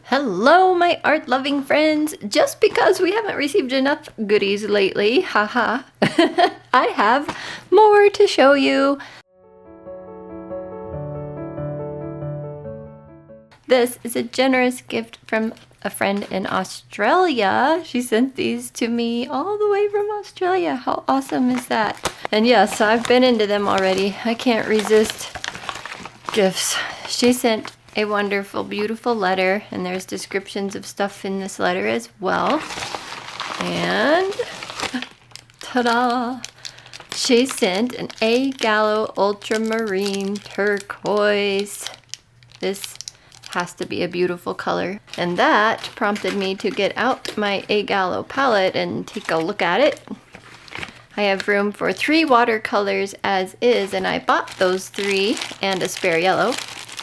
Hello, my art-loving friends! Just because we haven't received enough goodies lately, haha, I have more to show you. This is a generous gift from a friend in Australia. She sent these to me all the way from Australia. How awesome is that? And yes, I've been into them already. I can't resist gifts. She sent a wonderful, beautiful letter, and there's descriptions of stuff in this letter as well. And ta-da! She sent an Gallo Ultramarine Turquoise. This has to be a beautiful color. And that prompted me to get out my Gallo palette and take a look at it. I have room for 3 watercolors as is, and I bought those 3 and a spare yellow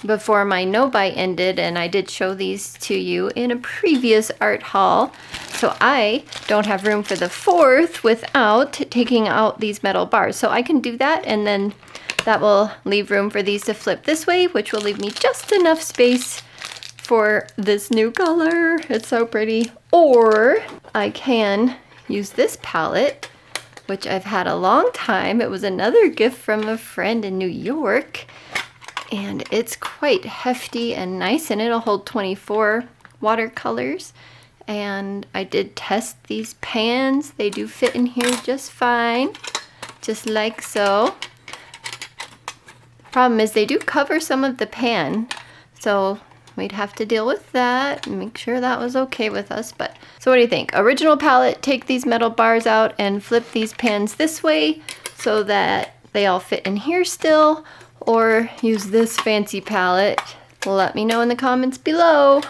before my no-buy ended, and I did show these to you in a previous art haul. So I don't have room for the 4th without taking out these metal bars. So I can do that, and then that will leave room for these to flip this way, which will leave me just enough space for this new color. It's so pretty. Or I can use this palette, which I've had a long time. It was another gift from a friend in New York. And it's quite hefty and nice, and it'll hold 24 watercolors. And I did test these pans. They do fit in here just fine, just like so. Problem is they do cover some of the pan, so we'd have to deal with that and make sure that was okay with us. But so what do you think? Original palette, take these metal bars out and flip these pans this way so that they all fit in here still, or use this fancy palette? Let me know in the comments below.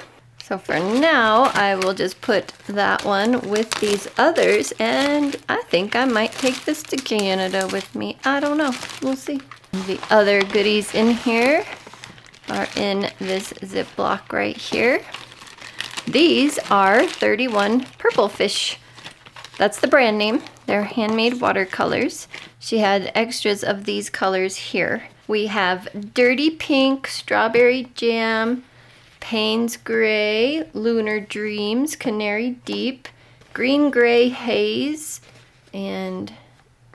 So for now, I will just put that one with these others, and I think I might take this to Canada with me. I don't know, we'll see. The other goodies in here are in this Ziploc right here. These are 31 Purple Fish. That's the brand name. They're handmade watercolors. She had extras of these colors here. We have Dirty Pink, Strawberry Jam, Payne's Gray, Lunar Dreams, Canary Deep, Green Gray Haze, and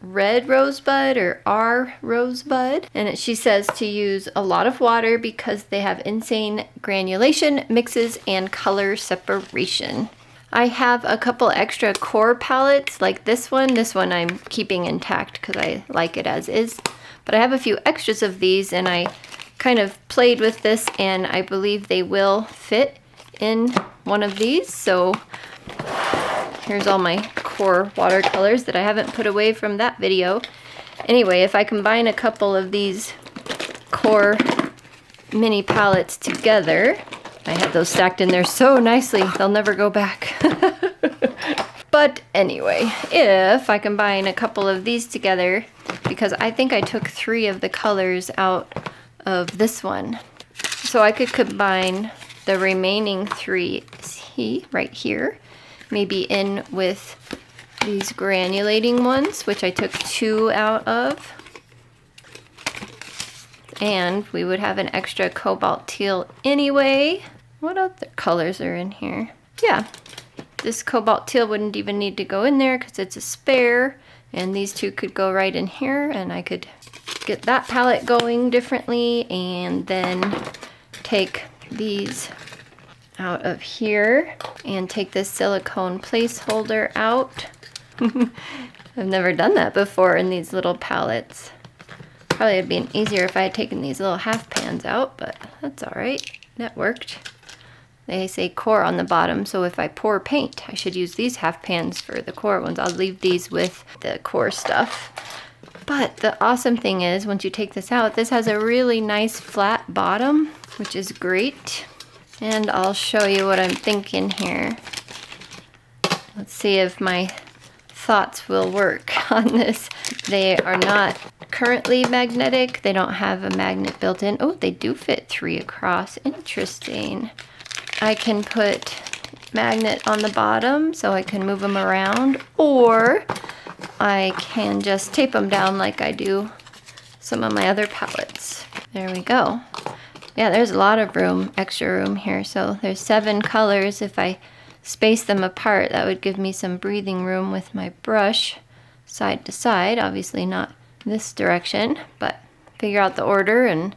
Red Rosebud or R Rosebud. And she says to use a lot of water because they have insane granulation, mixes, and color separation. I have a couple extra core palettes like this one. This one I'm keeping intact because I like it as is. But I have a few extras of these, and I kind of played with this, and I believe they will fit in one of these. So here's all my core watercolors that I haven't put away from that video. Anyway, if I combine a couple of these core mini palettes together, I have those stacked in there so nicely, they'll never go back. But anyway, if I combine a couple of these together, because I think I took 3 of the colors out of this one, so I could combine the remaining 3 right here, maybe in with these granulating ones, which I took 2 out of, and we would have an extra cobalt teal anyway. What other colors are in here? Yeah, this cobalt teal wouldn't even need to go in there because it's a spare, and these 2 could go right in here, and I could get that palette going differently, and then take these out of here and take this silicone placeholder out. I've never done that before in these little palettes. Probably would have been easier if I had taken these little half pans out, but that's all right. That worked. They say core on the bottom, so if I pour paint, I should use these half pans for the core ones. I'll leave these with the core stuff. But the awesome thing is, once you take this out, this has a really nice flat bottom, which is great. And I'll show you what I'm thinking here. Let's see if my thoughts will work on this. They are not currently magnetic. They don't have a magnet built in. Oh, they do fit 3 across. Interesting. I can put magnet on the bottom so I can move them around, or I can just tape them down like I do some of my other palettes. There we go. Yeah, there's a lot of room, extra room here. So there's 7 colors. If I space them apart, that would give me some breathing room with my brush side to side. Obviously not this direction, but figure out the order and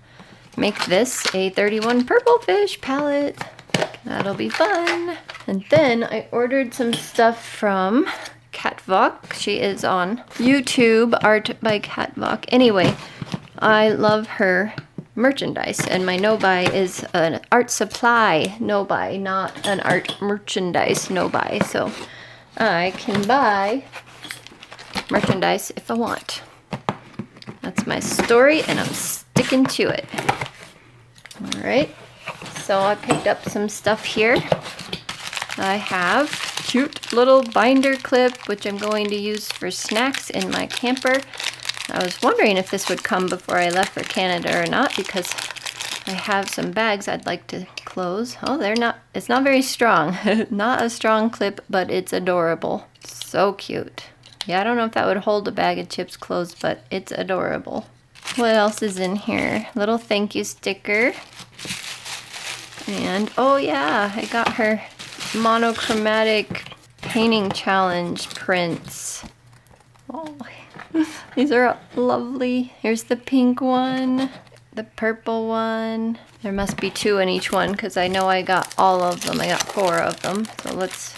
make this a 31 Purple Fish palette. That'll be fun. And then I ordered some stuff from Catvok. She is on YouTube, Art by Catvok. Anyway, I love her merchandise, and my no-buy is an art supply no-buy, not an art merchandise no-buy. So I can buy merchandise if I want. That's my story, and I'm sticking to it. All right, so I picked up some stuff here. I have cute little binder clip, which I'm going to use for snacks in my camper. I was wondering if this would come before I left for Canada or not, because I have some bags I'd like to close. Oh, it's not very strong. Not a strong clip, but it's adorable. So cute. Yeah, I don't know if that would hold a bag of chips closed, but it's adorable. What else is in here? Little thank you sticker. And, oh yeah, I got her monochromatic painting challenge prints. Oh, these are lovely. Here's the pink one, the purple one. There must be 2 in each one because I know I got all of them. I got 4 of them. So let's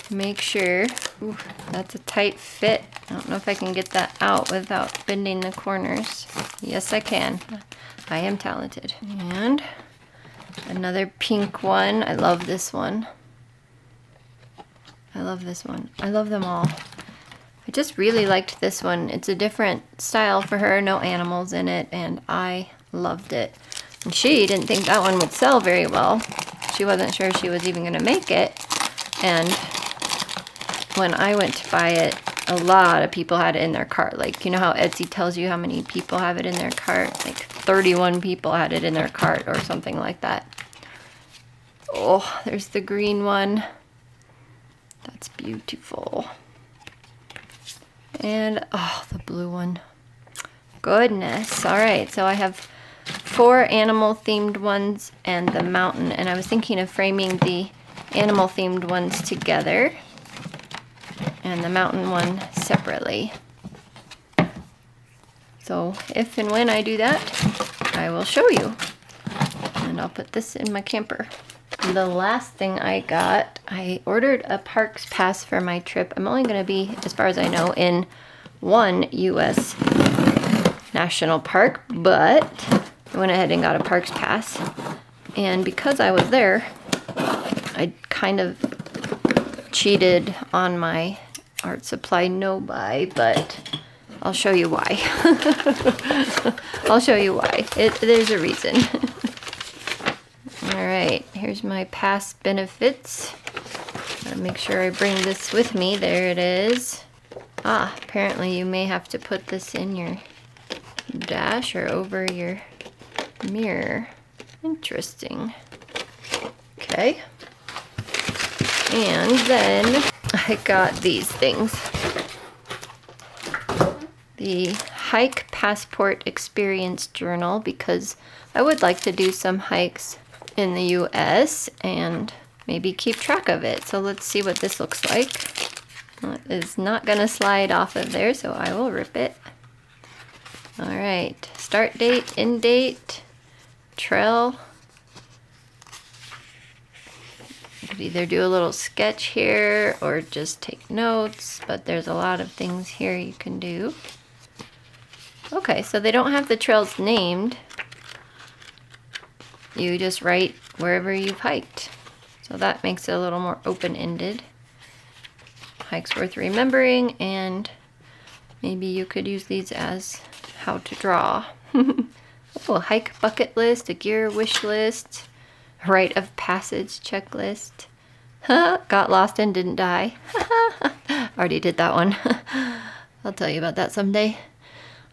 make sure. Ooh, that's a tight fit. I don't know if I can get that out without bending the corners. Yes, I can. I am talented. And another pink one. I love this one. I love this one. I love them all. I just really liked this one. It's a different style for her, no animals in it, and I loved it. And she didn't think that one would sell very well. She wasn't sure she was even going to make it. And when I went to buy it, a lot of people had it in their cart. Like, you know how Etsy tells you how many people have it in their cart? Like 31 people had it in their cart or something like that. Oh, there's the green one. That's beautiful. And, oh, the blue one. Goodness. All right, so I have 4 animal-themed ones and the mountain. And I was thinking of framing the animal-themed ones together and the mountain one separately. So if and when I do that, I will show you. And I'll put this in my camper. The last thing I got, I ordered a parks pass for my trip. I'm only going to be, as far as I know, in 1 U.S. national park, but I went ahead and got a parks pass. And because I was there, I kind of cheated on my art supply no-buy, but I'll show you why. I'll show you why. There's a reason. All right, here's my past benefits. Gotta make sure I bring this with me. There it is. Ah, apparently you may have to put this in your dash or over your mirror. Interesting. Okay. And then I got these things. The Hike Passport Experience Journal, because I would like to do some hikes in the US and maybe keep track of it. So let's see what this looks like. Well, it is not gonna slide off of there, so I will rip it. All right, start date, end date, trail. You could either do a little sketch here or just take notes, but there's a lot of things here you can do. Okay, so they don't have the trails named. You just write wherever you've hiked. So that makes it a little more open-ended. Hikes worth remembering, and maybe you could use these as how to draw. Oh, a hike bucket list, a gear wish list, rite of passage checklist. Got lost and didn't die. Already did that one. I'll tell you about that someday.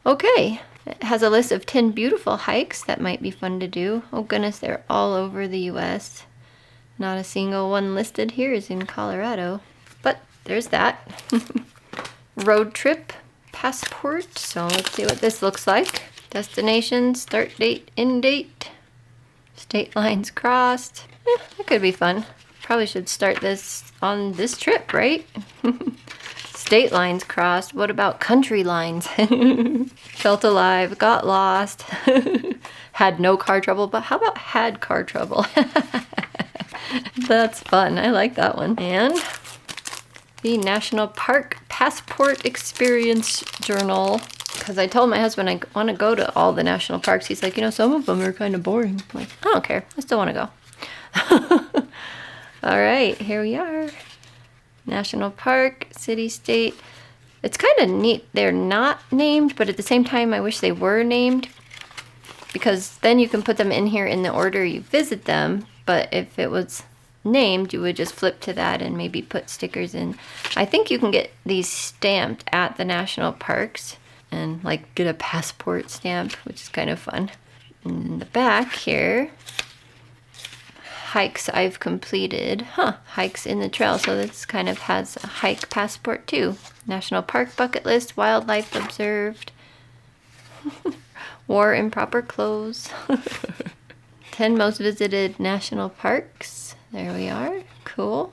Okay. It has a list of 10 beautiful hikes that might be fun to do. Oh goodness, they're all over the US. Not a single one listed here is in Colorado. But there's that. Road trip passport. So let's see what this looks like. Destination, start date, end date. State lines crossed. That could be fun. Probably should start this on this trip, right? State lines crossed. What about country lines? Felt alive, got lost, had no car trouble, but how about had car trouble? That's fun. I like that one. And the National Park Passport Experience Journal. Because I told my husband I want to go to all the national parks. He's like, you know, some of them are kind of boring. I'm like, I don't care. I still want to go. All right, here we are. National Park, City, State. It's kind of neat. They're not named, but at the same time, I wish they were named. Because then you can put them in here in the order you visit them. But if it was named, you would just flip to that and maybe put stickers in. I think you can get these stamped at the national parks and like get a passport stamp, which is kind of fun. And in the back here, hikes I've completed. Hikes in the trail. So this kind of has a hike passport too. National Park bucket list, wildlife observed, wore improper clothes. 10 most visited national parks. There we are. Cool.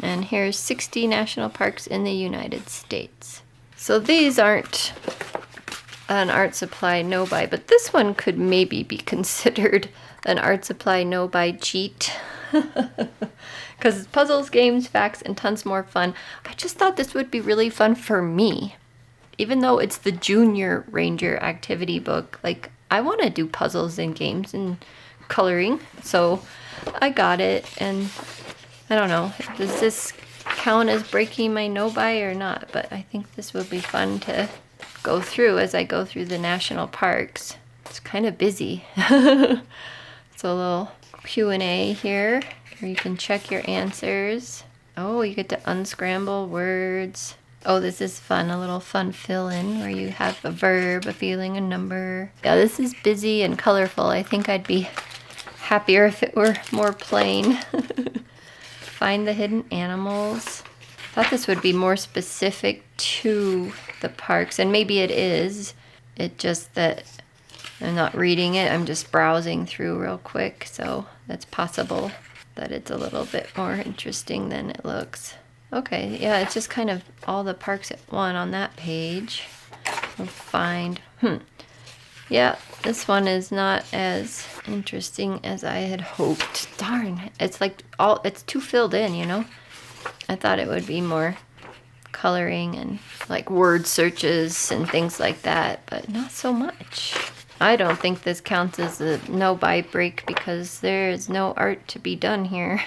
And here's 60 national parks in the United States. So these aren't an art supply no-buy, but this one could maybe be considered an art supply no-buy cheat. Because it's puzzles, games, facts, and tons more fun. I just thought this would be really fun for me. Even though it's the Junior Ranger activity book, like I want to do puzzles and games and coloring. So I got it, and I don't know, does this count as breaking my no-buy or not? But I think this would be fun to go through as I go through the national parks. It's kind of busy. It's a little Q&A here where you can check your answers. Oh, you get to unscramble words. Oh, this is fun, a little fun fill-in where you have a verb, a feeling, a number. Yeah, this is busy and colorful. I think I'd be happier if it were more plain. Find the hidden animals. Thought this would be more specific to the parks, and maybe it is. It just that I'm not reading it, I'm just browsing through real quick, so that's possible that it's a little bit more interesting than it looks. Okay, yeah, it's just kind of all the parks at one on that page. We'll find, yeah, this one is not as interesting as I had hoped. Darn, it's like it's too filled in, you know? I thought it would be more coloring and like word searches and things like that, but not so much. I don't think this counts as a no-buy break because there is no art to be done here.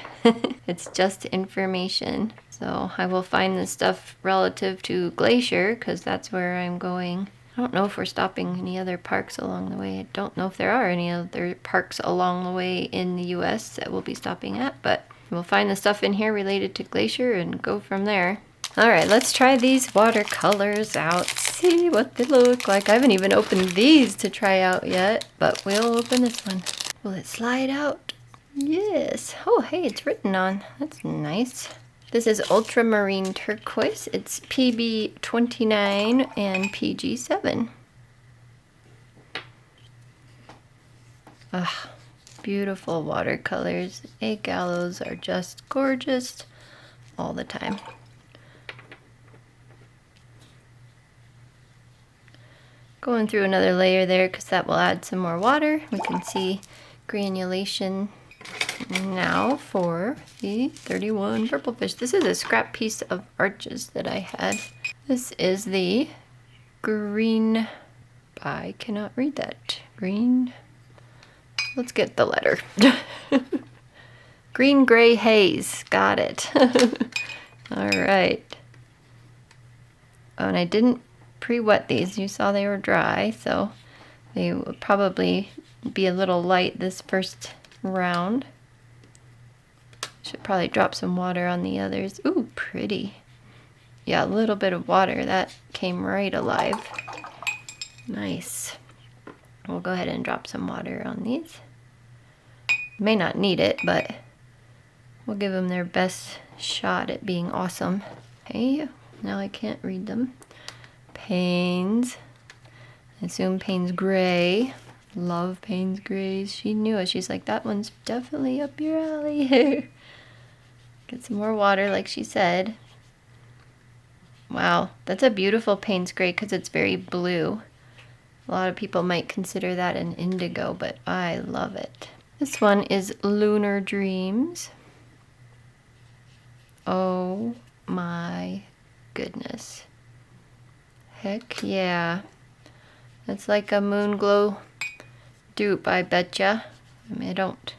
It's just information. So I will find the stuff relative to Glacier because that's where I'm going. I don't know if we're stopping any other parks along the way. I don't know if there are any other parks along the way in the US that we'll be stopping at, but we'll find the stuff in here related to Glacier and go from there. All right, let's try these watercolors out, see what they look like. I haven't even opened these to try out yet, but we'll open this one. Will it slide out? Yes. Oh, hey, it's written on. That's nice. This is Ultramarine Turquoise. It's PB29 and PG7. Ah, beautiful watercolors. Gallos are just gorgeous all the time. Going through another layer there because that will add some more water. We can see granulation. Now for the 31 Purple Fish. This is a scrap piece of arches that I had. This is the green, I cannot read that. Green, let's get the letter. Green Gray Haze, got it. All right. Oh, and I didn't pre-wet these. You saw they were dry, so they will probably be a little light this first round. Should probably drop some water on the others. Ooh, pretty. Yeah, a little bit of water. That came right alive. Nice. We'll go ahead and drop some water on these. May not need it, but we'll give them their best shot at being awesome. Okay, now I can't read them. Panes. I assume Panes Gray. Love Payne's grays. She knew it. She's like, that one's definitely up your alley. Get some more water like she said. Wow, that's a beautiful Payne's gray because it's very blue. A lot of people might consider that an indigo, but I love it. This one is Lunar Dreams. Oh my goodness. Heck yeah. That's like a moon glow dupe, I betcha. I mean, I don't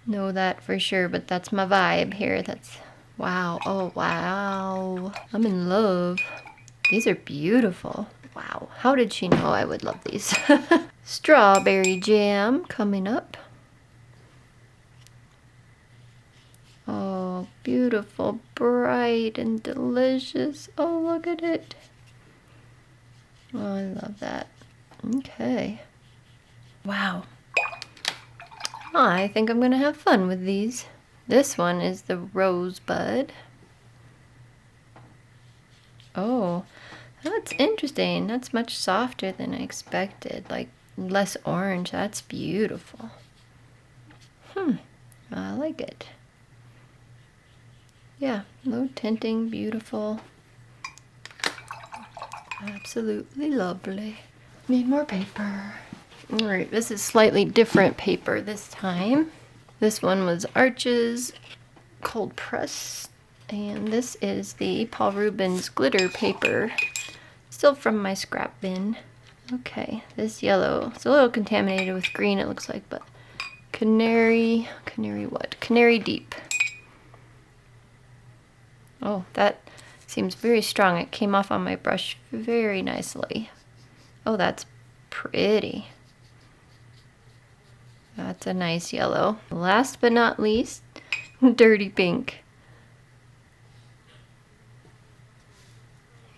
know that for sure, but that's my vibe here. That's wow. Oh wow. I'm in love. These are beautiful. Wow. How did she know I would love these? Strawberry jam coming up. Oh, beautiful, bright and delicious. Oh, look at it. Oh, I love that. Okay. Wow. I think I'm gonna have fun with these. This one is the Rosebud. Oh, that's interesting. That's much softer than I expected. Like less orange. That's beautiful. I like it. Yeah, low tinting, beautiful. Absolutely lovely. Need more paper. Alright, this is slightly different paper this time. This one was Arches cold press, and this is the Paul Rubens glitter paper, still from my scrap bin. Okay, this yellow, it's a little contaminated with green it looks like, but canary what? Canary deep. Oh, that seems very strong. It came off on my brush very nicely. Oh, that's pretty. That's a nice yellow. Last but not least, dirty pink.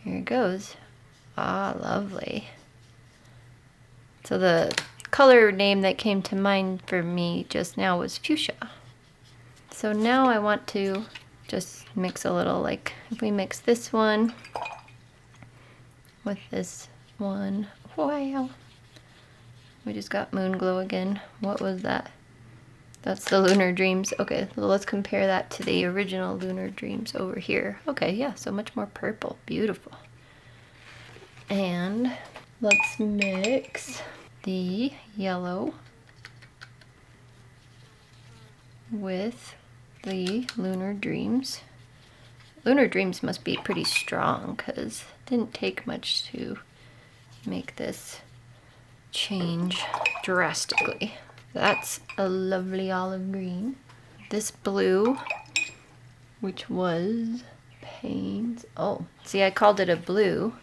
Here it goes. Ah, lovely. So the color name that came to mind for me just now was fuchsia. So now I want to just mix a little, like if we mix this one with this one. Wow. We just got moon glow again. What was that? That's the Lunar Dreams. Okay, well, let's compare that to the original Lunar Dreams over here. Okay, yeah, so much more purple. Beautiful. And let's mix the yellow with the Lunar Dreams. Lunar Dreams must be pretty strong because it didn't take much to make this change drastically. That's a lovely olive green. This blue, which was Payne's. Oh, see, I called it a blue.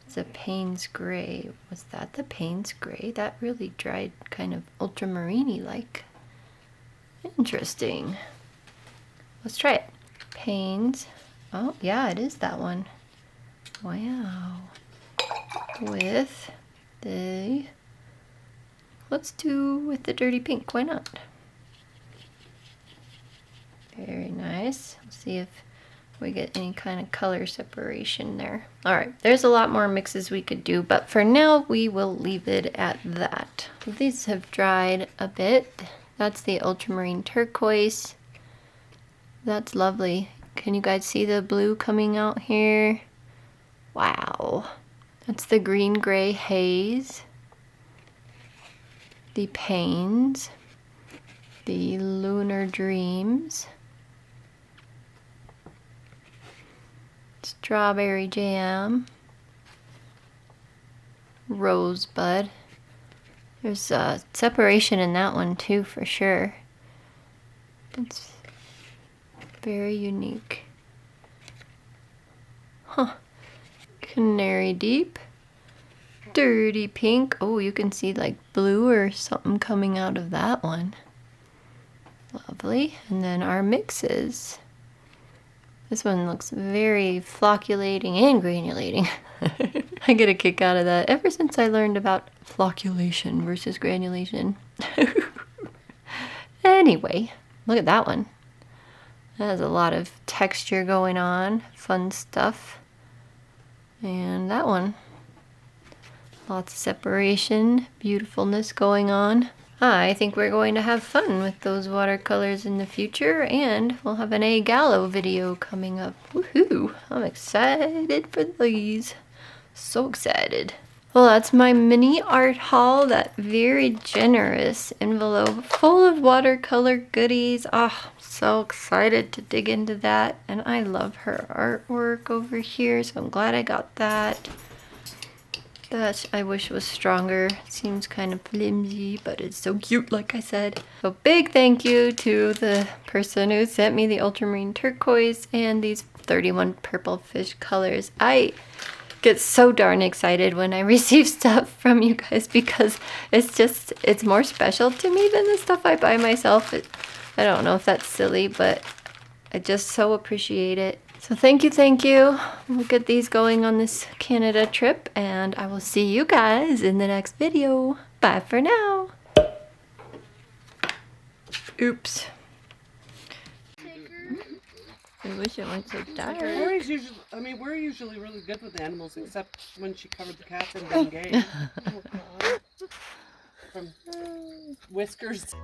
It's a Payne's gray. Was that the Payne's gray? That really dried kind of ultramarine-y like. Interesting. Let's try it. Payne's. Oh, yeah, it is that one. Wow. With the, let's do with the dirty pink, why not? Very nice. Let's see if we get any kind of color separation there. All right, there's a lot more mixes we could do, but for now we will leave it at that. So these have dried a bit. That's the ultramarine turquoise. That's lovely. Can you guys see the blue coming out here? Wow. That's the green gray haze, the Payne's, the Lunar Dreams, strawberry jam, rosebud. There's a separation in that one too for sure. It's very unique. Huh. Canary deep, dirty pink. Oh, you can see like blue or something coming out of that one. Lovely. And then our mixes. This one looks very flocculating and granulating. I get a kick out of that ever since I learned about flocculation versus granulation. Anyway, look at that one. That has a lot of texture going on, fun stuff. And that one, Lots of separation, beautifulness going on. I think we're going to have fun with those watercolors in the future, and we'll have an A Gallo video coming up. Woohoo! I'm excited for these. So excited. Well, that's my mini art haul, that very generous envelope full of watercolor goodies. Oh, so excited to dig into that. And I love her artwork over here, so I'm glad I got that. That I wish was stronger. It seems kind of flimsy, but it's so cute, like I said. So big thank you to the person who sent me the ultramarine turquoise and these 31 purple fish colors. I get so darn excited when I receive stuff from you guys because it's more special to me than the stuff I buy myself. I don't know if that's silly, but I just so appreciate it. So thank you. We'll get these going on this Canada trip, and I will see you guys in the next video. Bye for now. Oops. I wish it weren't so dark. We're usually really good with animals, except when she covered the cats in Bengay. From Whiskers.